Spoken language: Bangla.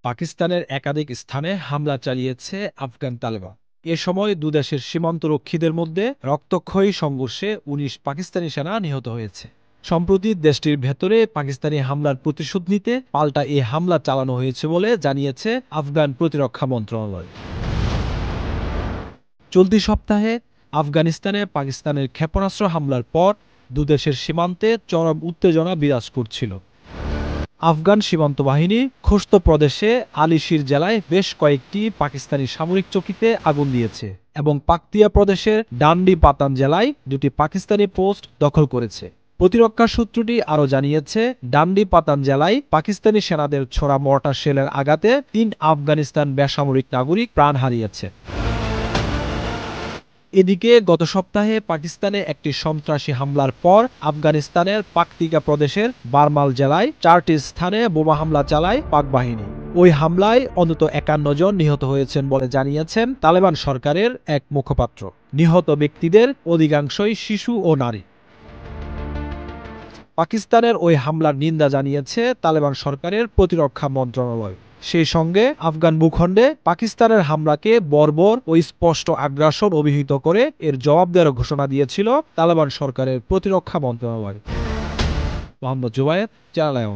পাকিস্তানের একাধিক স্থানে হামলা চালিয়েছে আফগান তালেবান। এ সময় দুদেশের সীমান্তরক্ষীদের মধ্যে রক্তক্ষয়ী সংঘর্ষে ১৯ পাকিস্তানি সেনা নিহত হয়েছে। সম্প্রতি দেশটির ভেতরে পাকিস্তানি হামলার প্রতিশোধ নিতে পাল্টা এ হামলা চালানো হয়েছে বলে জানিয়েছে আফগান প্রতিরক্ষা মন্ত্রণালয়। চলতি সপ্তাহে আফগানিস্তানে পাকিস্তানের ক্ষেপণাস্ত্র হামলার পর দুদেশের সীমান্তে চরম উত্তেজনা বিরাজ করছিল। আফগান সীমান্ত বাহিনী খোস্ত প্রদেশে আলিশির জেলায় বেশ কয়েকটি পাকিস্তানি সামরিক চকিতে আগুন দিয়েছে এবং পাকতিয়া প্রদেশের ডান্ডি পাতান জেলায় দুটি পাকিস্তানি পোস্ট দখল করেছে। প্রতিরক্ষা সূত্রটি আরও জানিয়েছে, ডান্ডি পাতান জেলায় পাকিস্তানি সেনাদের ছোড়া মর্টার শেলের আঘাতে ৩ আফগানিস্তান বেসামরিক নাগরিক প্রাণ হারিয়েছে। এদিকে গত সপ্তাহে পাকিস্তানে একটি সন্ত্রাসী হামলার পর আফগানিস্তানের পাকতিকা প্রদেশের বারমাল জেলায় 4টি স্থানে বোমা হামলা চালায় পাক বাহিনী। ওই হামলায় অন্তত ৫১ জন নিহত হয়েছেন বলে জানিয়েছেন তালেবান সরকারের এক মুখপাত্র। নিহত ব্যক্তিদের অধিকাংশই শিশু ও নারী। পাকিস্তানের ওই হামলার নিন্দা জানিয়েছে তালেবান সরকারের প্রতিরক্ষা মন্ত্রণালয়। সেই সঙ্গে আফগান ভূখণ্ডে পাকিস্তানের হামলাকে বর্বর ও স্পষ্ট আগ্রাসন অভিহিত করে এর জবাব দেওয়ার ঘোষণা দিয়েছিল তালেবান সরকারের প্রতিরক্ষা মন্ত্রণালয়। মোহাম্মদ জুবায়ের, চ্যানেল আই।